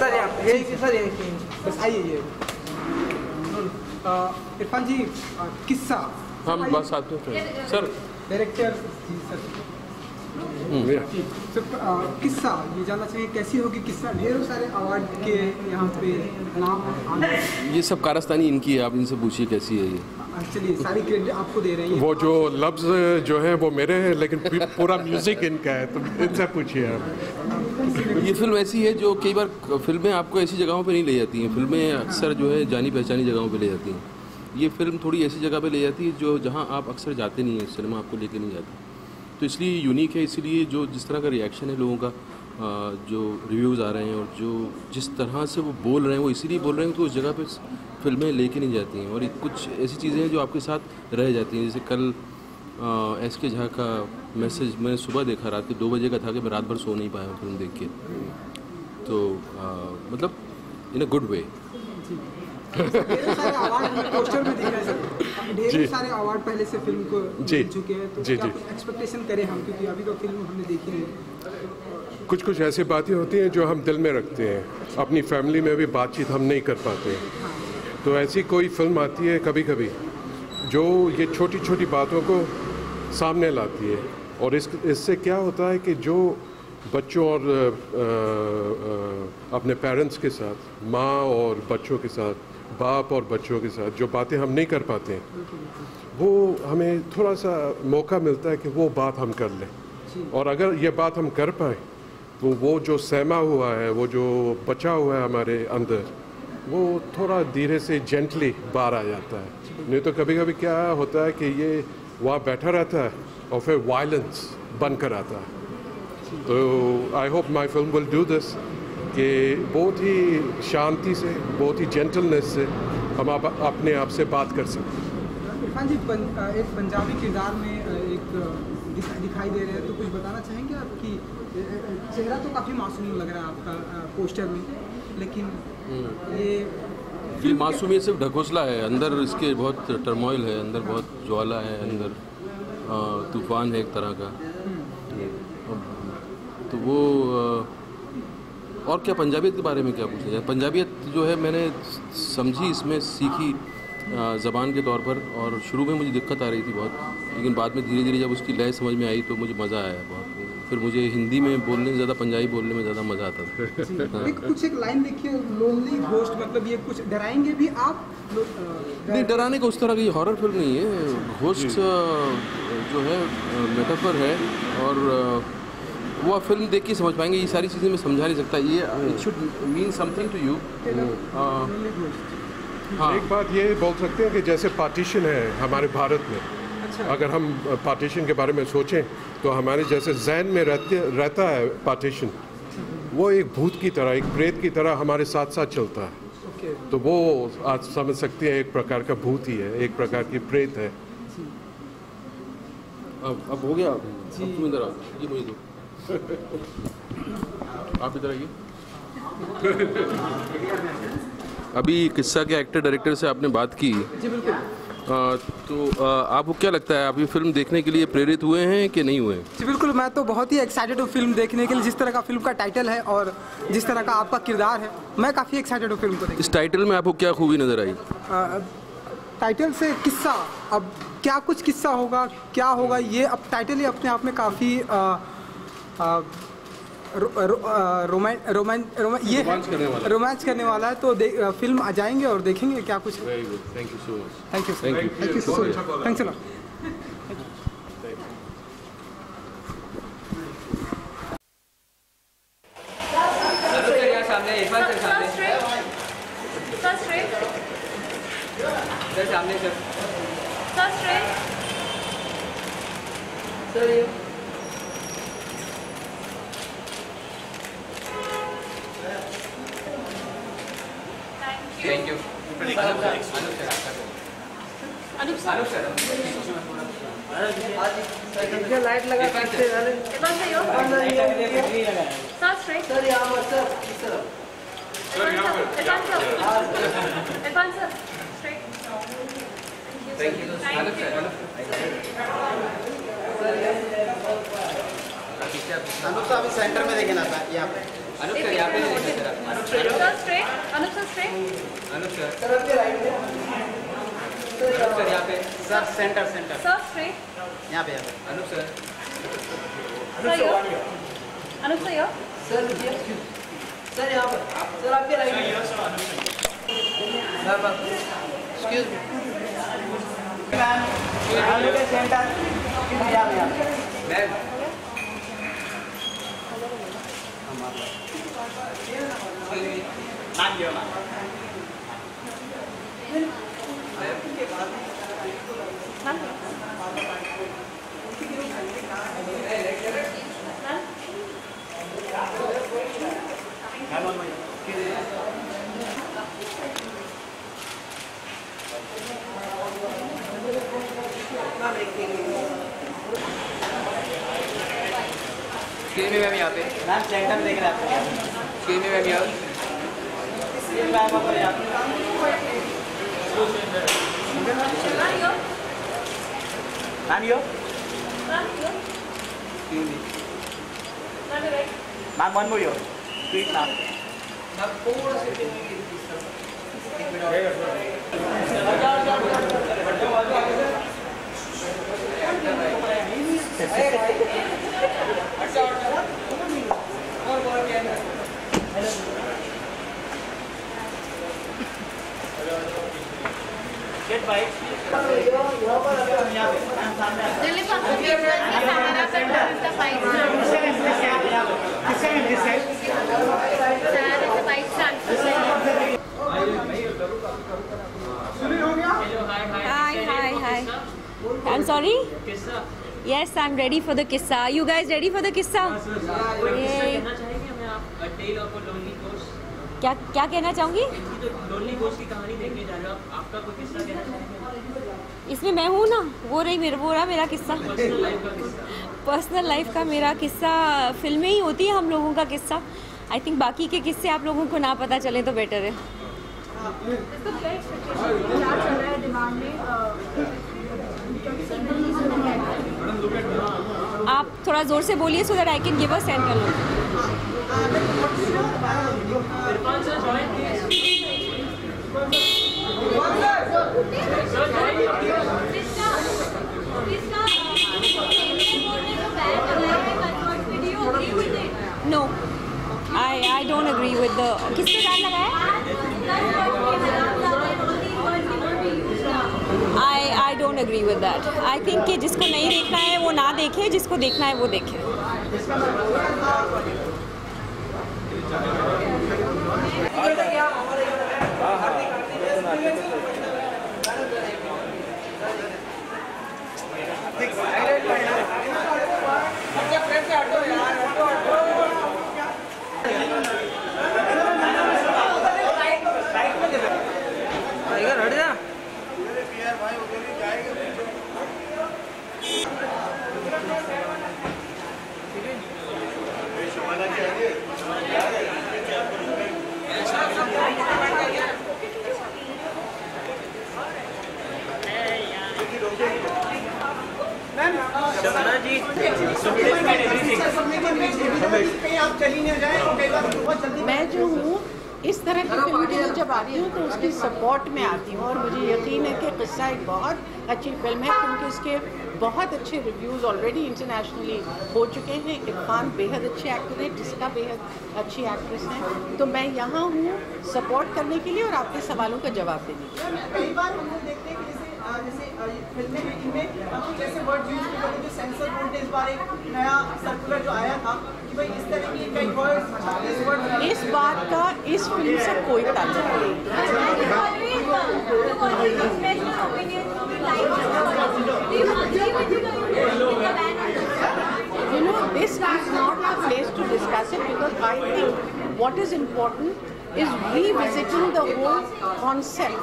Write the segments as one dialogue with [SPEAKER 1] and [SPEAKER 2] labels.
[SPEAKER 1] Sir यही sir यही बस आइए ये इरफान जी किस्सा
[SPEAKER 2] हम बस साथ में सर
[SPEAKER 1] डायरेक्टर सर किस्सा ये जानना चाहिए कैसी होगी किस्सा ढेरों सारे अवार्ड के यहाँ पे नाम
[SPEAKER 2] ये सब कारस्तानी इनकी है, आप इनसे पूछिए कैसी है ये।
[SPEAKER 1] चलिए सारी क्रेडिट आपको दे रही है।
[SPEAKER 3] वो जो लफ्ज़ जो है वो मेरे हैं लेकिन पूरा म्यूज़िक इनका है, तो इनसे पूछिए आप।
[SPEAKER 2] ये फिल्म ऐसी है जो कई बार फिल्में आपको ऐसी जगहों पे नहीं ले जाती हैं, फिल्में अक्सर जो है जानी पहचानी जगहों पे ले जाती हैं। ये फिल्म थोड़ी ऐसी जगह पे ले जाती है जो जहाँ आप अक्सर जाते नहीं हैं, सिनेमा आपको लेके नहीं जाता, तो इसलिए यूनिक है। इसीलिए जो जिस तरह का रिएक्शन है लोगों का, जो रिव्यूज़ आ रहे हैं और जो जिस तरह से वो बोल रहे हैं, वो इसीलिए बोल रहे हैं कि उस जगह पे फिल्में लेके नहीं जाती हैं। और कुछ ऐसी चीज़ें हैं जो आपके साथ रह जाती हैं। जैसे कल SK झा का मैसेज मैंने सुबह देखा, रात के 2 बजे का था, कि मैं रात भर सो नहीं पाया फिल्म देख के। तो मतलब इन अ गुड वे।
[SPEAKER 1] ढेरों सारे अवार्ड पोस्टर में दिख रहे हैं सर, ढेरों सारे अवार्ड पहले से फिल्म को मिल चुके हैं, तो क्या एक्सपेक्टेशन करें हम, क्योंकि अभी तो फिल्म हमने देखी नहीं।
[SPEAKER 3] कुछ ऐसी बातें होती हैं जो हम दिल में रखते हैं, अपनी फैमिली में भी बातचीत हम नहीं कर पाते। तो ऐसी कोई फिल्म आती है कभी कभी जो ये छोटी छोटी बातों को सामने लाती है, और इससे क्या होता है कि जो बच्चों और अपने पेरेंट्स के साथ, माँ और बच्चों के साथ, बाप और बच्चों के साथ जो बातें हम नहीं कर पाते हैं, वो हमें थोड़ा सा मौका मिलता है कि वो बात हम कर लें। और अगर ये बात हम कर पाए तो वो जो सहमा हुआ है, वो जो बचा हुआ है हमारे अंदर, वो थोड़ा धीरे से जेंटली बाहर आ जाता है। नहीं तो कभी कभी क्या होता है कि ये वहाँ बैठा रहता है और फिर वायलेंस बन कर आता है। तो I hope my film will do this, कि बहुत ही शांति से, बहुत ही जेंटलनेस से हम अपने आप से बात कर सकते हैं।
[SPEAKER 1] इरफान जी एक पंजाबी किरदार में एक दिखाई दे रहे हैं, तो कुछ बताना चाहेंगे आपकी चेहरा तो काफ़ी मासूम लग रहा है आपका पोस्टर में, लेकिन ये
[SPEAKER 2] मासूमियत सिर्फ ढकोसला है, अंदर इसके बहुत टर्मोइल है, अंदर बहुत ज्वाला है, अंदर तूफान है एक तरह का। तो वो और क्या पंजाबियत के बारे में क्या पूछना चाहिए। पंजाबियत जो है मैंने समझी, इसमें सीखी ज़बान के तौर पर, और शुरू में मुझे दिक्कत आ रही थी बहुत, लेकिन बाद में धीरे धीरे जब उसकी लय समझ में आई तो मुझे मज़ा आया बहुत। फिर मुझे हिंदी में बोलने से ज़्यादा पंजाबी बोलने में ज़्यादा मज़ा आता था।
[SPEAKER 1] एक लाइन देखिए, लोनली घोस्ट, मतलब ये कुछ डराएंगे भी आप?
[SPEAKER 2] नहीं, डराने का उस तरह की हॉरर फिल्म नहीं है। घोस्ट जो है मेटाफर है, और वो आप फिल्म देख के समझ पाएंगे। ये सारी चीज़ें मैं समझा नहीं सकता, ये it should mean something to you.
[SPEAKER 3] हाँ, एक बात ये बोल सकते हैं कि जैसे पार्टीशन है हमारे भारत में, अगर हम पार्टीशन के बारे में सोचें तो हमारे जैसे जहन में रहता है पार्टीशन, वो एक भूत की तरह, एक प्रेत की तरह हमारे साथ साथ चलता है। तो वो आज समझ सकते हैं एक प्रकार का भूत ही है, एक प्रकार की प्रेत है।
[SPEAKER 2] अब हो गया, अब तुम इधर आओ, ये मुझे दो, आप इधर आइए। अभी किस्सा के एक्टर डायरेक्टर से आपने बात की,
[SPEAKER 1] जी बिल्कुल।
[SPEAKER 2] तो आपको क्या लगता है, आप ये फिल्म देखने के लिए प्रेरित हुए हैं कि नहीं हुए?
[SPEAKER 1] जी बिल्कुल, मैं तो बहुत ही एक्साइटेड हूँ फिल्म देखने के लिए। जिस तरह का फिल्म का टाइटल है और जिस तरह का आपका किरदार है, मैं काफ़ी एक्साइटेड हूँ फिल्म को देखने।
[SPEAKER 2] इस टाइटल में आपको क्या खूबी नज़र आई?
[SPEAKER 1] टाइटल से किस्सा, अब क्या कुछ किस्सा होगा, क्या होगा, ये अब टाइटल ही अपने आप में काफ़ी रोमांच करने वाला है। तो फिल्म आ जाएंगे और देखेंगे क्या कुछ।
[SPEAKER 2] Thank you so much.
[SPEAKER 1] Thank you so much. Thanks a lot.
[SPEAKER 4] सामने इरफान सर, सामने सर, सामने सर, सर ये थैंक यू।
[SPEAKER 1] लाइट लगा
[SPEAKER 4] सर यहाँ पर, थैंक यू।
[SPEAKER 5] अनुप तो अभी सेंटर में देखे ना था यहाँ पे। अनुप सर यहाँ पे
[SPEAKER 4] sir straight, Anup sir straight,
[SPEAKER 5] Anup sir sir आपके राइट में अनुप सर यहाँ पे
[SPEAKER 6] sir centre centre
[SPEAKER 4] sir straight,
[SPEAKER 6] यहाँ पे
[SPEAKER 5] अनुप सर
[SPEAKER 4] सर यो, अनुप सर यो,
[SPEAKER 5] सर सर यहाँ पर सर आपके राइट में एक्सक्यूज मी
[SPEAKER 6] सेंटर
[SPEAKER 5] मैम
[SPEAKER 6] नाम लियो ना
[SPEAKER 5] एक्सक्यूज मी मैम यहाँ पे
[SPEAKER 6] मैम सेंटर देख रहे हैं
[SPEAKER 5] एक्सक्यूज मी मैम यहाँ
[SPEAKER 4] sir yo,
[SPEAKER 6] ma'am yo
[SPEAKER 4] sir yo,
[SPEAKER 5] excuse me
[SPEAKER 4] sir right,
[SPEAKER 6] ma'am one more yo sweet ma'am
[SPEAKER 5] थोड़ा सा
[SPEAKER 6] गेट बाइट
[SPEAKER 4] दिल्ली का camera center is the five
[SPEAKER 7] Hi. I'm sorry? Yes, I'm ready for the kissa. Are you guys ready for the kissa? Yay. क्या क्या कहना चाहूँगी? इसमें मैं हूँ ना, वो रहा मेरा किस्सा। पर्सनल लाइफ का मेरा किस्सा फिल्में ही होती है हम लोगों का किस्सा। आई थिंक बाकी के किस्से आप लोगों को ना पता चले तो बेटर है। आप थोड़ा जोर से बोलिए so that I can give a send कर लो। No, I don't agree with the. किसने बैन लगाया? I don't agree with that. I think कि जिसको नहीं देखना है वो ना देखे, जिसको देखना है वो देखे।
[SPEAKER 8] मैं जो हूँ इस तरह की फिल्म के लिए जब आती हूँ तो उसकी सपोर्ट में आती हूँ और मुझे यकीन है कि किस्सा एक बहुत अच्छी फिल्म है क्योंकि इसके बहुत अच्छे रिव्यूज़ ऑलरेडी इंटरनेशनली हो चुके हैं। इरफान बेहद अच्छे एक्टर है, जिसका बेहद अच्छी एक्ट्रेस है। तो मैं यहाँ हूँ सपोर्ट करने के लिए और आपके सवालों का जवाब देने के लिए।
[SPEAKER 1] कई बार हम लोग देखते हैं कि जैसे फिल्में में इनमें जैसे वर्ड यूज करते जो सेंसर बोर्ड ने इस बार एक नया सर्कुलर जो आया था कि भाई इस तरह की कई वर्ड
[SPEAKER 8] इस बात का इस फिल्म से कोई ताल्लुक नहीं। This is not the place to discuss it because I think what is important is revisiting the whole concept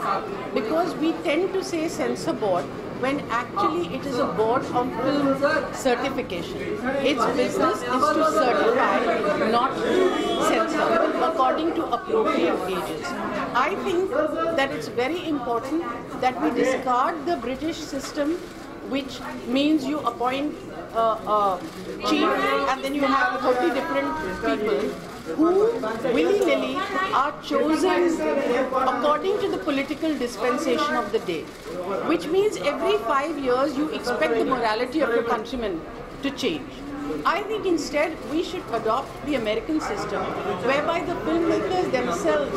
[SPEAKER 8] because we tend to say censor board when actually it is a board of film certification. Its business is to certify, not to censor according to appropriate ages. I think that it's very important that we discard the British system, which means you appoint chief and then you have 30 different people. who willy-nilly are chosen according to the political dispensation of the day, which means every 5 years you expect the morality of your countrymen to change. I think instead we should adopt the American system, whereby the filmmakers themselves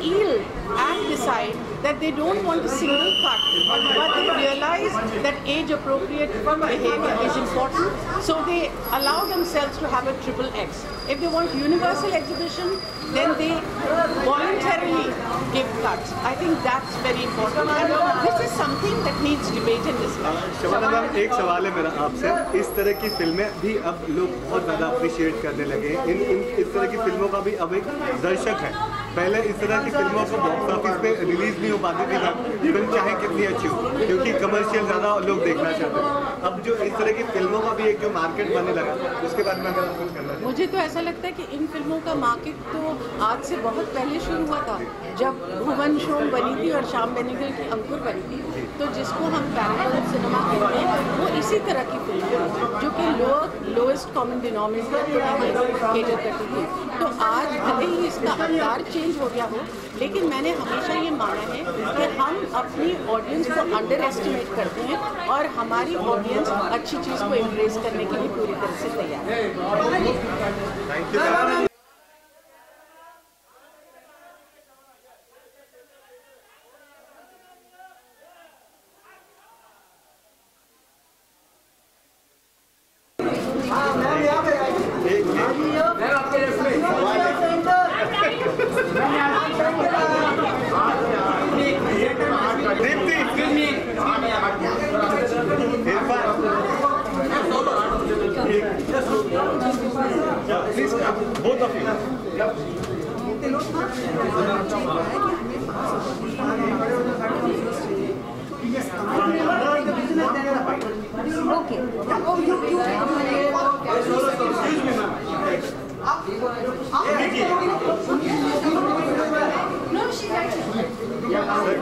[SPEAKER 8] yield and decide that they don't want a single cut, but they realize that age-appropriate behavior is important, so they allow themselves to have a triple X. If they want universal exhibition, then they voluntarily give cuts. I think that's very important. And this is something that needs debate and discussion.
[SPEAKER 9] Shabana ma'am, एक सवाल है मेरा आपसे, इस तरह की फिल्में भी अब लोग बहुत ज़्यादा अप्रिशिएट करने लगे हैं। इस तरह की फिल्मों का भी अब एक दर्शक है। पहले इस तरह की फिल्मों को बॉक्स ऑफिस पे रिलीज नहीं हो पाती थी फिल्म, चाहे कितनी अच्छी हो, क्योंकि कमर्शियल ज़्यादा लोग देखना चाहते हैं। अब जो इस तरह की फिल्मों का भी एक जो मार्केट बनने लगा, उसके बारे में अगर कुछ करना चाहिए।
[SPEAKER 8] मुझे तो ऐसा लगता है कि इन फिल्मों का मार्केट तो आज से बहुत पहले शुरू हुआ था, जब भुवन शोम बनी थी और श्याम बेनेगल की अंकुर बनी थी। तो जिसको हम पैरेलल सिनेमा कहते हैं, वो इसी तरह की फिल्म है जो कि लोएस्ट कॉमन डिनोमिनेटर केटर करती थी। तो आज भले ही इसका अवतार चेंज हो गया हो, लेकिन मैंने हमेशा ये माना है कि हम अपनी ऑडियंस को अंडर एस्टिमेट करते हैं और हमारी ऑडियंस अच्छी चीज़ को एम्ब्रेस करने के लिए पूरी तरह से तैयार है।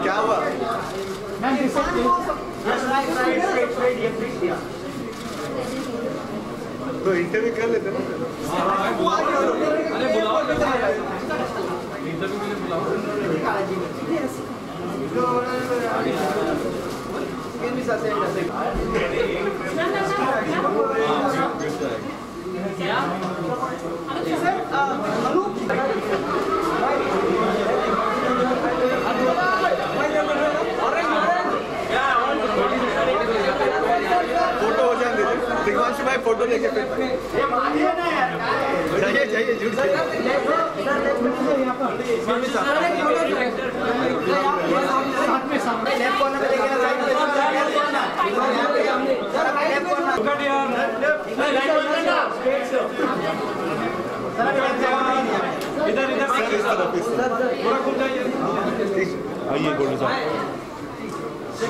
[SPEAKER 9] क्या हुआ? तो इंटरव्यू कर लेते ना। फोटो हो जाएंगे दिग्वांशु भाई, फोटो लेके फिर जाइए जुड़
[SPEAKER 10] आइए गोल्डन साहब,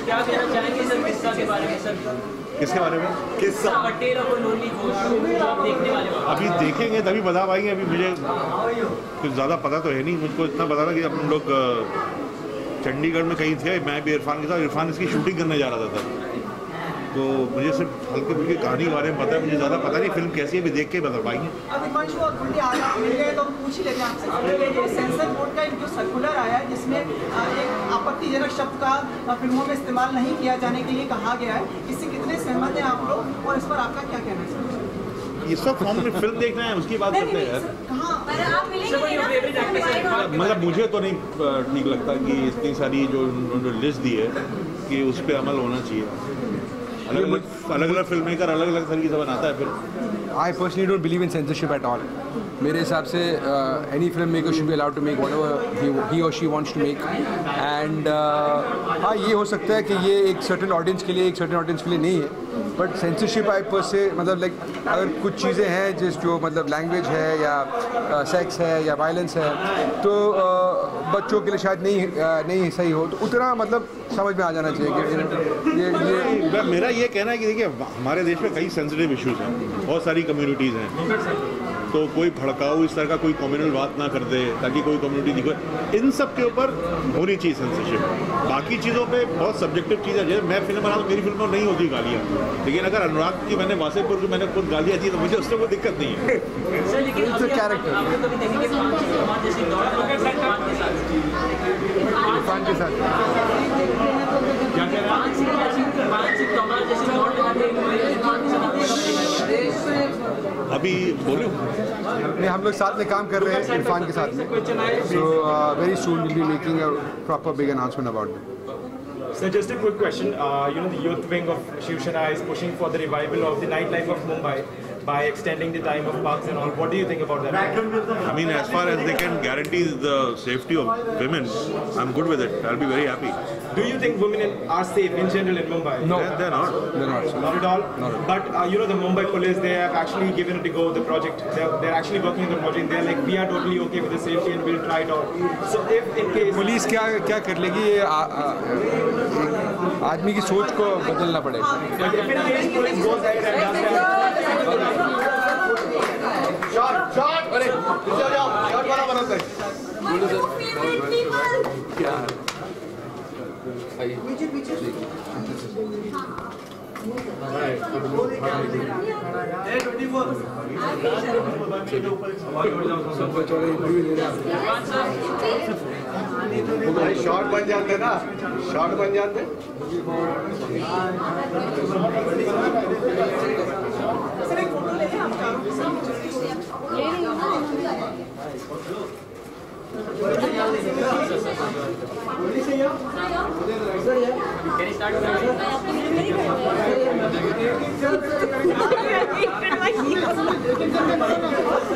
[SPEAKER 6] क्या कहना चाहेंगे सर किस्सा के बारे में? सर
[SPEAKER 10] किसके बारे में?
[SPEAKER 6] किस्सा पटेल और लोली आप देखने वाले
[SPEAKER 10] अभी देखेंगे तभी बता पाएंगे। अभी मुझे कुछ ज़्यादा पता तो है नहीं। मुझको इतना पता था कि हम लोग चंडीगढ़ में कहीं थे, मैं भी इरफान के साथ। इरफान इसकी शूटिंग करने जा रहा था, तो मुझे सिर्फ हल्के फुल्के कहानी के बारे में पता है। मुझे ज़्यादा पता नहीं फिल्म कैसी है, अभी देख के बता पाएंगे।
[SPEAKER 1] तो पूछ ही लेते हैं आपसे, सेंसर बोर्ड का एक जो सर्कुलर आया है जिसमें एक आपत्तिजनक शब्द का फिल्मों में इस्तेमाल नहीं किया जाने के लिए कहा गया है, इससे कितने सहमत हैं आप लोग और इस पर आपका क्या कहना है?
[SPEAKER 10] ये सब फॉर्म में फिल्म देखना है, उसकी बात करते हैं यार। मतलब मुझे तो नहीं ठीक लगता कि इतनी सारी जो उन्होंने लिस्ट दी है कि उस पर अमल होना चाहिए। अलग अलग फिल्म मेकर अलग अलग तरीके से बनाता है। फिर
[SPEAKER 11] I personally don't believe in censorship at all. मेरे हिसाब से any film maker should be allowed to make whatever he और she wants to make. And हाँ, ये हो सकता है कि ये एक सर्टेन ऑडियंस के लिए, एक सर्टेन ऑडियंस के लिए नहीं है, बट सेंसरशिप आई पर से मतलब लाइक अगर कुछ चीज़ें हैं जो मतलब लैंग्वेज है या सेक्स है या वायलेंस है, तो बच्चों के लिए शायद नहीं सही हो, तो उतना मतलब समझ में आ जाना चाहिए कि ये
[SPEAKER 10] मेरा ये कहना है कि देखिए हमारे देश में कई सेंसिटिव इश्यूज हैं, बहुत सारी कम्युनिटीज़ हैं, तो कोई भड़काऊ इस तरह का कोई कम्युनल बात ना कर दे ताकि कोई कम्युनिटी दिखे, इन सब के ऊपर होनी चाहिए सेंसरशिप। बाकी चीज़ों पे बहुत सब्जेक्टिव चीज़ है। जैसे मैं फिल्म बना तो मेरी फिल्म में नहीं होती गालियाँ, लेकिन अगर अनुराग की मैंने वासेपुर की मैंने खुद गालियाँ दी तो मुझे उससे कोई दिक्कत नहीं है।
[SPEAKER 11] इरफान के साथ
[SPEAKER 10] अभी बोलो
[SPEAKER 11] नहीं, हम लोग साथ में काम कर रहे हैं इरफान के साथ में, so very soon will be making a proper big announcement about that.
[SPEAKER 12] So just a quick question. The youth wing of Shiv Sena is pushing for the revival of the nightlife of Mumbai by extending the time of parks and all. What do you think about that?
[SPEAKER 10] I mean, as far as they can guarantee the safety of women, I'm good with it. I'll be very happy.
[SPEAKER 12] Do you think women are safe in general in Mumbai?
[SPEAKER 10] No, they're not.
[SPEAKER 11] They're not.
[SPEAKER 12] Not at all? But the Mumbai police, they have actually given it a go, the project. They're actually working on the project. They're like, we are totally okay with the safety and we'll try it out. So if in case...
[SPEAKER 11] police क्या कर लेगी, ये आदमी की सोच को बदलना पड़ेगा।
[SPEAKER 12] But if in case police goes ahead and does that...
[SPEAKER 9] shot अरे जाओ शॉट वाला बनाते हैं
[SPEAKER 2] क्या
[SPEAKER 1] पीछे पीछे
[SPEAKER 9] शॉट बन जाते ना, शॉट बन जाते।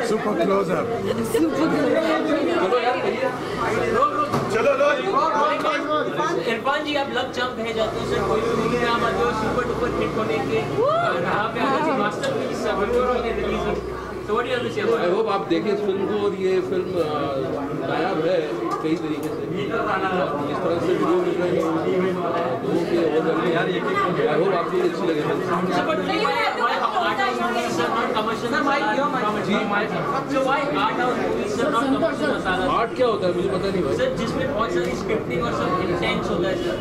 [SPEAKER 3] Super close up.
[SPEAKER 9] चलो लो
[SPEAKER 6] इरफान जी, आप लग जंप है जाते हैं सर, कोई भी नाम आते हो सुपर डुपर हिट होने के राह पे आगे masterpiece release. So what do you have to say about it?
[SPEAKER 2] I hope आप देखें इस फिल्म को, और ये फिल्म नायाब है कई तरीके से, इस तरह से वीडियो मिल रहे हैं। I hope आपको अच्छी लगे। आर्ट क्या होता है मुझे पता नहीं भाई।
[SPEAKER 6] सर जिसमें बहुत सारी स्क्रिप्टिंग और सब इंटेंस होता है सर।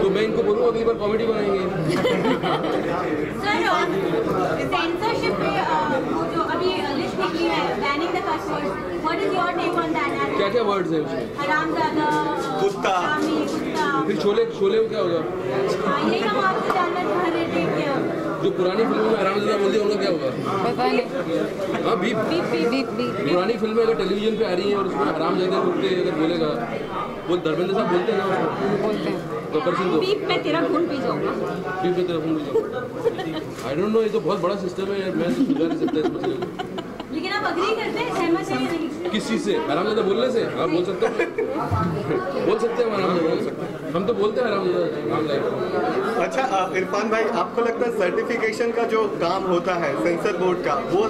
[SPEAKER 2] तो मैं इनको बोलूँगा अगली बार कॉमेडी बनाएंगे।
[SPEAKER 4] सर सेंसरशिप पे जो अभी लिस्ट निकली है banning the curse words, what is your take on that?
[SPEAKER 2] क्या क्या वर्ड्स हैं उसमें?
[SPEAKER 4] हरामजादा,
[SPEAKER 9] कुत्ता,
[SPEAKER 4] कुत्ता,
[SPEAKER 2] फिर शोले को क्या होगा?
[SPEAKER 4] ये हम आपसे जानना चाह रहे थे कि
[SPEAKER 2] जो पुरानी फिल्मों में हरामजादा बोल दिया उनका क्या होगा?
[SPEAKER 7] पता नहीं।
[SPEAKER 2] हाँ बीप पुरानी फिल्में अगर टेलीविजन पे आ रही हैं और उसमें हरामजादे कुत्ते अगर बोलेगा, वो धर्मेंद्र साहब बोलते हैं ना उसको,
[SPEAKER 7] बोलते हैं
[SPEAKER 2] गब्बर सिंह को
[SPEAKER 7] बीप में तेरा खून पी जाऊंगा।
[SPEAKER 2] बीप में तेरा खून पी जाऊंगा। आई डोंट नो, ये तो बहुत बड़ा सिस्टम है, मैं तो सुधार नहीं सकता इस मसले को।
[SPEAKER 4] लेकिन आप अग्री करते हैं, सहमत हैं या नहीं?
[SPEAKER 2] किस चीज़ से? हरामजादा बोलने से? आप बोल सकते हैं, बोल सकते हैं हरामजादा, हम तो बोलते हैं हरामजादा।
[SPEAKER 9] अच्छा इरफान भाई, आपको लगता है सर्टिफिकेशन का जो काम होता है सेंसर बोर्ड का, वो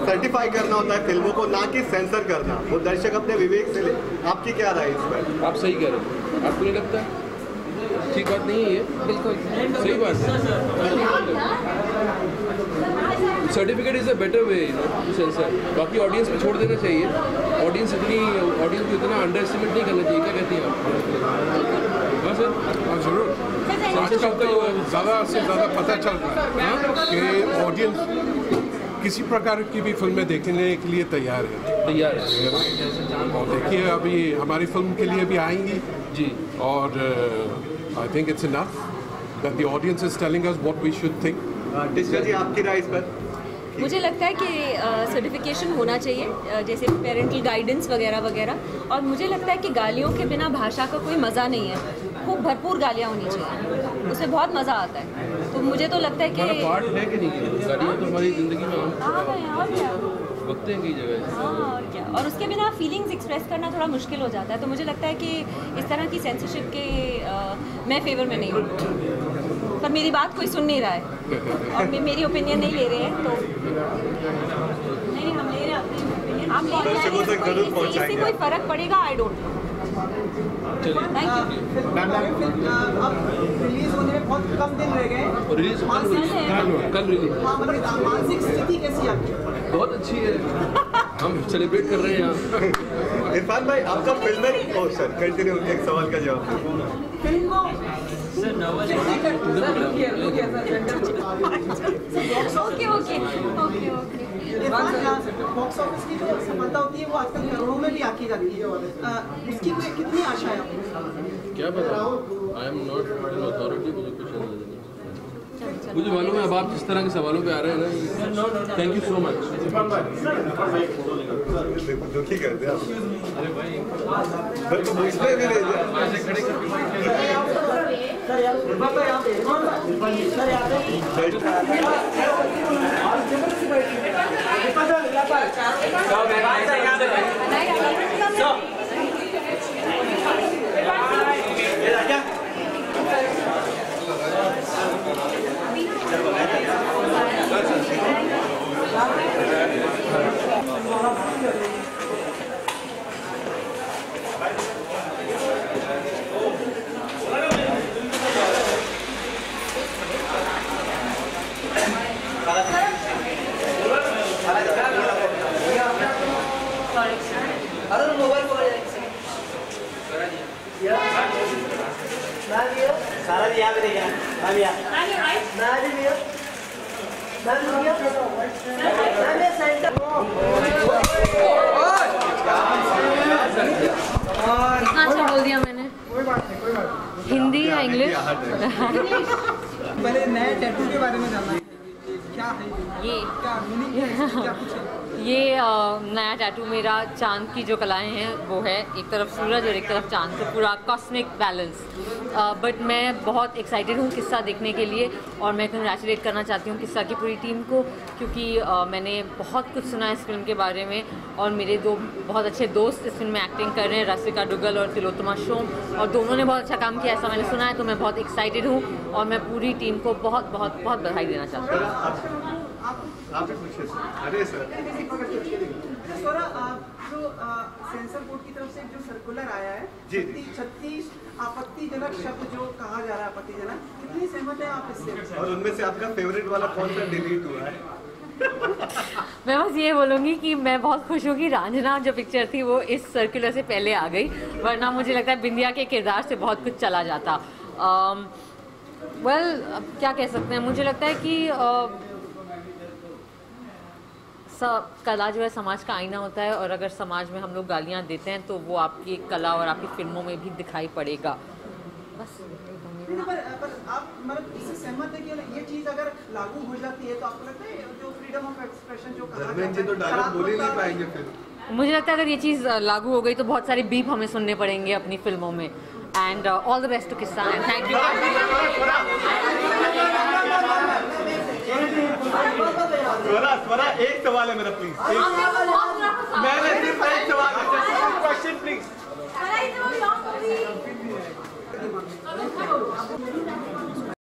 [SPEAKER 9] सर्टिफाई करना होता है फिल्मों को, ना कि सेंसर करना, वो दर्शक अपने विवेक से ले। आपकी क्या राय इस पर?
[SPEAKER 2] आप सही कह रहे हो, आपको नहीं लगता? ठीक बात नहीं है ये, बिल्कुल सही बात है। Certificate is a better way to sensor. बाकी ऑडियंस पे छोड़ देना चाहिए, ऑडियंस को इतना अंडर एस्टिमेट नहीं करना चाहिए। क्या कहती हैं आप? हाँ सर,
[SPEAKER 3] हाँ जरूर। सेंसरशिप का ज़्यादा से ज़्यादा पता चल रहा है कि ऑडियंस किसी प्रकार की भी फिल्में देखने के लिए तैयार है। और देखिए अभी हमारी फिल्म के लिए भी आएंगी
[SPEAKER 2] जी,
[SPEAKER 3] और I think it's enough that the audience is telling us what we should think.
[SPEAKER 9] Tisca ji, आपकी राय इस पर?
[SPEAKER 7] मुझे लगता है कि सर्टिफिकेशन होना चाहिए, जैसे पेरेंटल गाइडेंस वगैरह वगैरह, और मुझे लगता है कि गालियों के बिना भाषा का कोई मज़ा नहीं है। खूब भरपूर गालियाँ होनी चाहिए, उससे बहुत मज़ा आता है। तो मुझे तो लगता है कि
[SPEAKER 2] पार्ट है कि नहीं, गालियाँ तो हमारी ज़िंदगी में
[SPEAKER 7] और क्या
[SPEAKER 2] वक्त हैं कई जगह।
[SPEAKER 7] हाँ और क्या, और उसके बिना फीलिंग्स एक्सप्रेस करना थोड़ा मुश्किल हो जाता है। तो मुझे लगता है कि इस तरह की सेंसरशिप के मैं फेवर में नहीं हूँ, पर मेरी बात कोई सुन नहीं रहा है और मेरी ओपिनियन नहीं ले रहे हैं। तो नहीं, हम ले रहे हैं अपनी ओपिनियन, आप ले रहे हैं, इससे कोई फ़र्क पड़ेगा? I don't know. Thank you.
[SPEAKER 1] अब रिलीज होने में बहुत कम दिन रह गए।
[SPEAKER 2] रिलीज कल रिलीज।
[SPEAKER 1] मानसिक स्थिति कैसी है आपकी?
[SPEAKER 2] बहुत अच्छी है, हम सेलिब्रेट कर रहे हैं यहाँ।
[SPEAKER 9] इरफान भाई आपका फिल्म में, ओह सर कंटिन्यू, एक सवाल का जवाब।
[SPEAKER 1] फिल्म को बॉक्स ऑफिस की जो सफलता होती है वो आजकल करोड़ों में भी आकी जाती है, उसकी कितनी आशा है आपको?
[SPEAKER 2] क्या पता, I am not an authority, मुझे कुछ नहीं, मुझे मालूम है अब आप जिस तरह के सवालों पे आ रहे हैं ना। Thank you so much.
[SPEAKER 9] दुखी कर दिया।
[SPEAKER 2] अरे भाई
[SPEAKER 5] अरुण मोबाइल सारा दिया भी देखा ना दिया ना दिया
[SPEAKER 7] कितना अच्छा बोल दिया मैंने। हिंदी या इंग्लिश?
[SPEAKER 1] पहले नए टैटू के बारे में जानना है, क्या है
[SPEAKER 7] ये
[SPEAKER 1] क्या मीनिंग है, क्या कुछ है?
[SPEAKER 7] ये नया टैटू मेरा चांद की जो कलाएं हैं वो है, एक तरफ सूरज और एक तरफ चांद, तो पूरा कॉस्मिक बैलेंस। बट मैं बहुत एक्साइटेड हूँ किस्सा देखने के लिए, और मैं कंग्रेचुलेट करना चाहती हूँ किस्सा की पूरी टीम को, क्योंकि मैंने बहुत कुछ सुना इस फिल्म के बारे में, और मेरे दो बहुत अच्छे दोस्त इस फिल्म में एक्टिंग कर रहे हैं, रसिका दुग्गल और तिलोत्तमा सोम, और दोनों ने बहुत अच्छा काम किया ऐसा मैंने सुना है। तो मैं बहुत एक्साइटेड हूँ और मैं पूरी टीम को बहुत बहुत बहुत बधाई देना चाहती हूँ।
[SPEAKER 9] अरे सर
[SPEAKER 1] जो सेंसर बोर्ड की तरफ से जो सर्कुलर आया है, 36 आपत्तिजनक शब्द जो कहा जा रहा है, आपत्तिजनक, कितनी सहमत है आप इससे?
[SPEAKER 9] और उनमें से आपका फेवरेट वाला कौन सा डिलीट हुआ है?
[SPEAKER 7] मैं बस ये बोलूँगी कि मैं बहुत खुश हूँ कि रांझना जो पिक्चर थी वो इस सर्कुलर से पहले आ गई, वरना मुझे लगता है बिंदिया के किरदार से बहुत कुछ चला जाता। अब क्या कह सकते हैं, मुझे लगता है कि कला जो है समाज का आईना होता है, और अगर समाज में हम लोग गालियाँ देते हैं तो वो आपकी कला और आपकी फिल्मों में भी दिखाई पड़ेगा। बस
[SPEAKER 1] पर आप मतलब इससे सहमत है कि ये चीज़ अगर लागू हो जाती है तो आपको लगता है जो फ्रीडम ऑफ एक्सप्रेशन जो कहा जाता है,
[SPEAKER 9] तो डायलॉग बोल ही नहीं पाएंगे फिर?
[SPEAKER 7] मुझे लगता है अगर ये चीज़ लागू हो गई तो बहुत सारे बीप हमें सुनने पड़ेंगे अपनी फिल्मों में। And all the best to Qissa and thank you.
[SPEAKER 9] Swara एक सवाल है मेरा, प्लीज। मैंने सिर्फ एक सवाल है, क्वेश्चन प्लीज।